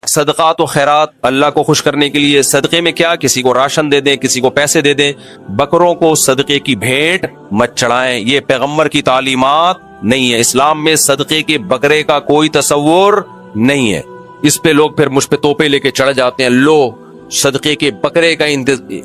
صدقات و خیرات اللہ کو خوش کرنے کے لیے صدقے میں کیا، کسی کو راشن دے دیں، کسی کو پیسے دے دیں، بکروں کو صدقے کی بھیٹ مت چڑھائیں، یہ پیغمبر کی تعلیمات نہیں ہے۔ اسلام میں صدقے کے بکرے کا کوئی تصور نہیں ہے۔ اس پہ لوگ پھر مجھ پہ توپے لے کے چڑھ جاتے ہیں، لو صدقے کے بکرے کا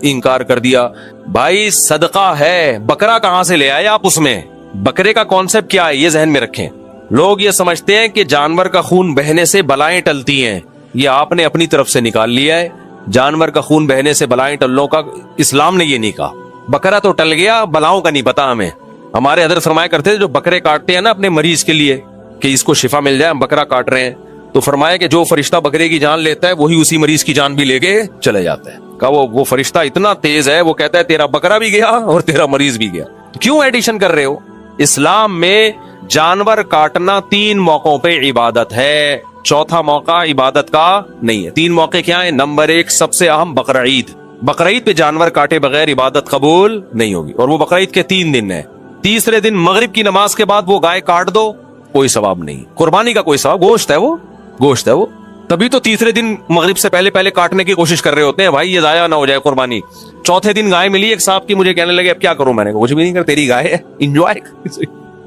انکار کر دیا۔ بھائی صدقہ ہے، بکرا کہاں سے لے آئے آپ؟ اس میں بکرے کا کانسیپٹ کیا ہے یہ ذہن میں رکھیں۔ لوگ یہ سمجھتے ہیں کہ جانور کا خون بہنے سے بلائیں ٹلتی ہیں، یہ آپ نے اپنی طرف سے نکال لیا ہے۔ جانور کا خون بہنے سے بلائیں ٹلنے کا اسلام نے یہ نہیں کہا۔ بکرا تو ٹل گیا، بلاؤں کا نہیں پتا ہمیں۔ ہمارے حضرت فرمایا کرتے تھے جو بکرے کاٹتے ہیں نا اپنے مریض کے لیے کہ اس کو شفا مل جائے، ہم بکرا کاٹ رہے ہیں، تو فرمایا کہ جو فرشتہ بکرے کی جان لیتا ہے وہی اسی مریض کی جان بھی لے کے چلے جاتا ہے۔ کہا وہ فرشتہ اتنا تیز ہے، وہ کہتا ہے تیرا بکرا بھی گیا اور تیرا مریض بھی گیا۔ کیوں ایڈیشن کر رہے ہو؟ اسلام میں جانور کاٹنا 3 موقعوں پہ عبادت ہے، چوتھا موقع عبادت کا نہیں ہے۔ 3 موقع کیا ہیں؟ نمبر 1 سب سے اہم بقرعید۔ بقرعید پہ جانور کاٹے بغیر عبادت قبول نہیں ہوگی، اور وہ بقرعید کے 3 دن ہے۔ تیسرے دن مغرب کی نماز کے بعد وہ گائے کاٹ دو، کوئی ثواب نہیں، قربانی کا کوئی ثواب، گوشت ہے وہ۔ تبھی تو تیسرے دن مغرب سے پہلے کاٹنے کی کوشش کر رہے ہوتے ہیں بھائی یہ ضائع نہ ہو جائے قربانی۔ چوتھے دن گائے ملی ایک صاحب کی، مجھے کہنے لگے اب کیا کروں؟ میں نے کہا کچھ بھی نہیں کر، تیری گائے ہے، انجوائے۔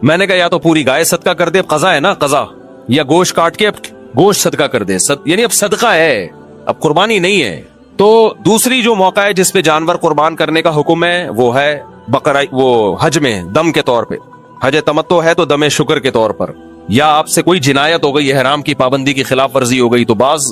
میں نے کہا یا تو پوری گائے صدقہ کر دے، قضا ہے نا قضا، یا گوشت کاٹ کے اب گوشت صدقہ کر دے، یعنی اب صدقہ ہے، اب قربانی نہیں ہے۔ تو دوسری جو موقع ہے جس پہ جانور قربان کرنے کا حکم ہے وہ ہے وہ حج میں دم کے طور پہ، حج تمتع ہے تو دم شکر کے طور پر، یا آپ سے کوئی جنایت ہو گئی، احرام کی پابندی کی خلاف ورزی ہو گئی، تو بعض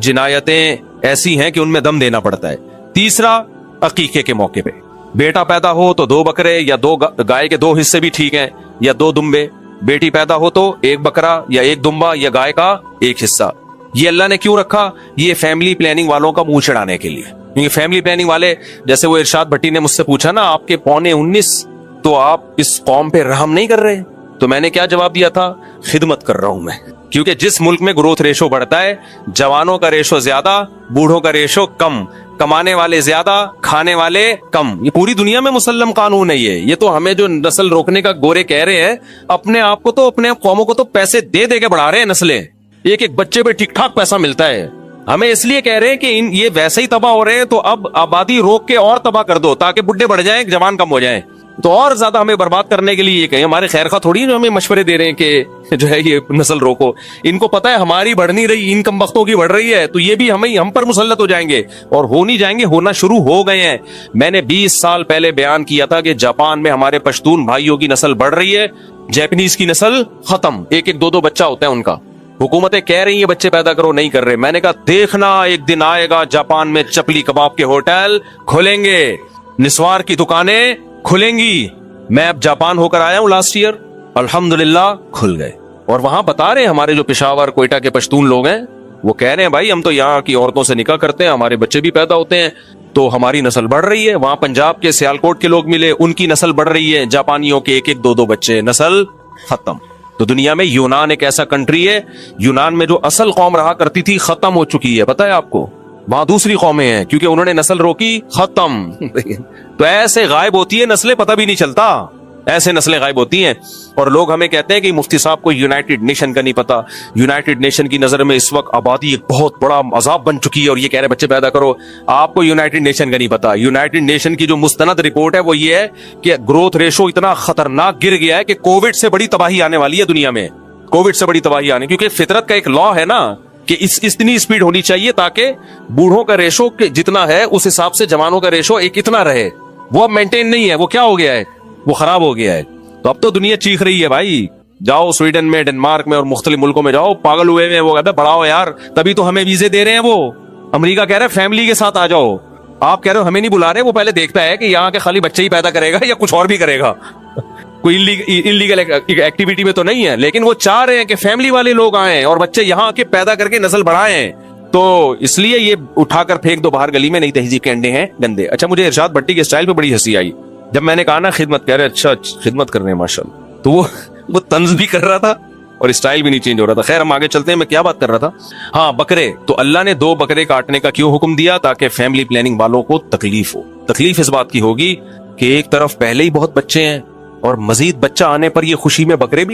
جنایتیں ایسی ہیں کہ ان میں دم دینا پڑتا ہے۔ تیسرا عقیقے کے موقع پہ، بیٹا پیدا ہو تو 2 بکرے یا 2 گائے کے 2 حصے بھی ٹھیک ہیں، یا 2 دمبے، بیٹی پیدا ہو تو 1 بکرا یا 1 دمبا یا گائے کا 1 حصہ۔ یہ اللہ نے کیوں رکھا؟ یہ فیملی پلاننگ والوں کا منہ چڑھانے کے لیے، کیونکہ فیملی پلاننگ والے، جیسے وہ ارشاد بھٹی نے مجھ سے پوچھا نا آپ کے 19 تو آپ اس قوم پہ رحم نہیں کر رہے، تو میں نے کیا جواب دیا تھا؟ خدمت کر رہا ہوں میں، کیونکہ جس ملک میں گروتھ ریشو بڑھتا ہے، جوانوں کا ریشو زیادہ، بوڑھوں کا ریشو کم، کمانے والے زیادہ، کھانے والے کم، یہ پوری دنیا میں مسلم قانون ہے۔ یہ تو ہمیں جو نسل روکنے کا گورے کہہ رہے ہیں، اپنے آپ کو تو اپنے قوموں کو تو پیسے دے کے بڑھا رہے ہیں نسلیں، ایک بچے پہ ٹھیک ٹھاک پیسہ ملتا ہے۔ ہمیں اس لیے کہہ رہے ہیں کہ یہ ویسے ہی تباہ ہو رہے ہیں، تو اب آبادی روک کے اور تباہ کر دو تاکہ بڈھے بڑھ جائیں، جوان کم ہو جائیں، تو اور زیادہ ہمیں برباد کرنے کے لیے یہ کہیں۔ ہمارے خیر خواہ تھوڑی جو ہمیں مشورے دے رہے ہیں کہ جو ہے یہ نسل روکو، ان کو پتا ہے ہماری بڑھ نہیں رہی، ان کم بختوں کی بڑھ رہی ہے، تو یہ بھی ہم پر مسلط ہو جائیں گے، اور ہو نہیں جائیں گے، ہونا شروع ہو گئے ہیں۔ میں نے 20 سال پہلے بیان کیا تھا کہ جاپان میں ہمارے پشتون بھائیوں کی نسل بڑھ رہی ہے، جیپنیز کی نسل ختم، 1-1 2-2 بچہ ہوتا ہے ان کا، حکومتیں کہہ رہی ہیں بچے پیدا کرو، نہیں کر رہے۔ میں نے کہا دیکھنا ایک دن آئے گا جاپان میں چپلی کباب کے ہوٹل کھلیں گے، نسوار کی دکانیں کھلیں گی۔ میں اب جاپان ہو کر آیا ہوں لاسٹ ایئر، الحمدللہ کھل گئے، اور وہاں بتا رہے ہیں ہمارے جو پشاور کوئٹہ کے پشتون لوگ ہیں، وہ کہہ رہے ہیں بھائی ہم تو یہاں کی عورتوں سے نکاح کرتے ہیں، ہمارے بچے بھی پیدا ہوتے ہیں، تو ہماری نسل بڑھ رہی ہے۔ وہاں پنجاب کے سیالکوٹ کے لوگ ملے، ان کی نسل بڑھ رہی ہے، جاپانیوں کے 1-1 2-2 بچے، نسل ختم۔ تو دنیا میں یونان ایک ایسا کنٹری ہے، یونان میں جو اصل قوم رہا کرتی تھی ختم ہو چکی ہے، پتہ ہے آپ کو؟ وہاں دوسری قومیں ہیں، کیونکہ انہوں نے نسل روکی، ختم۔ تو ایسے غائب ہوتی ہے نسلیں، پتہ بھی نہیں چلتا، ایسے نسلیں غائب ہوتی ہیں۔ اور لوگ ہمیں کہتے ہیں کہ مفتی صاحب کو یونائٹڈ نیشن کا نہیں پتا، یونائٹڈ نیشن کی نظر میں اس وقت آبادی ایک بہت بڑا عذاب بن چکی ہے، اور یہ کہہ رہے بچے پیدا کرو۔ آپ کو یونائٹڈ نیشن کا نہیں پتا، یونائٹڈ نیشن کی جو مستند رپورٹ ہے وہ یہ ہے کہ گروتھ ریشو اتنا خطرناک گر گیا ہے کہ کووڈ سے بڑی تباہی آنے والی ہے دنیا میں، کووڈ سے بڑی تباہی آنے، کیونکہ فطرت کا ایک لا ہے نا کہ اتنی سپیڈ ہونی چاہیے تاکہ بوڑھوں کا ریشو جتنا ہے اس حساب سے جوانوں کا ریشو ایک اتنا رہے، وہ اب مینٹین نہیں ہے، وہ کیا ہو گیا ہے، وہ خراب ہو گیا ہے۔ تو اب تو دنیا چیخ رہی ہے بھائی، جاؤ سویڈن میں، ڈنمارک میں اور مختلف ملکوں میں جاؤ، پاگل ہوئے ہیں وہ، کہتے ہیں بڑھاؤ یار، تبھی تو ہمیں ویزے دے رہے ہیں۔ وہ امریکہ کہہ رہے ہیں فیملی کے ساتھ آ جاؤ، آپ کہہ رہے ہو ہمیں نہیں بلا رہے، وہ پہلے دیکھتا ہے کہ یہاں کے خالی بچے ہی پیدا کرے گا یا کچھ اور بھی کرے گا، کوئی انلیگل ایکٹیویٹی میں تو نہیں ہے، لیکن وہ چاہ رہے ہیں کہ فیملی والے لوگ آئیں اور بچے یہاں آ کے پیدا کر کے نسل بڑھائیں۔ تو اس لیے یہ اٹھا کر پھینک دو باہر گلی میں، نہیں تہذیب کے انڈے ہیں گندے۔ اچھا مجھے ارشاد بھٹی کے اسٹائل پہ بڑی ہنسی آئی جب میں نے کہا نا خدمت، کہہ رہے اچھا خدمت کر رہے ہیں ماشاءاللہ، تو وہ طنز بھی کر رہا تھا اور اسٹائل بھی نہیں چینج ہو رہا تھا۔ خیر ہم آگے چلتے ہیں، میں کیا بات کر رہا تھا؟ ہاں بکرے، تو اللہ نے 2 بکرے کاٹنے کا کیوں حکم دیا؟ تاکہ فیملی پلاننگ والوں کو تکلیف ہو۔ تکلیف اس بات کی ہوگی کہ ایک طرف پہلے ہی بہت بچے ہیں اور مزید بچہ آنے پر یہ خوشی میں بکرے بھی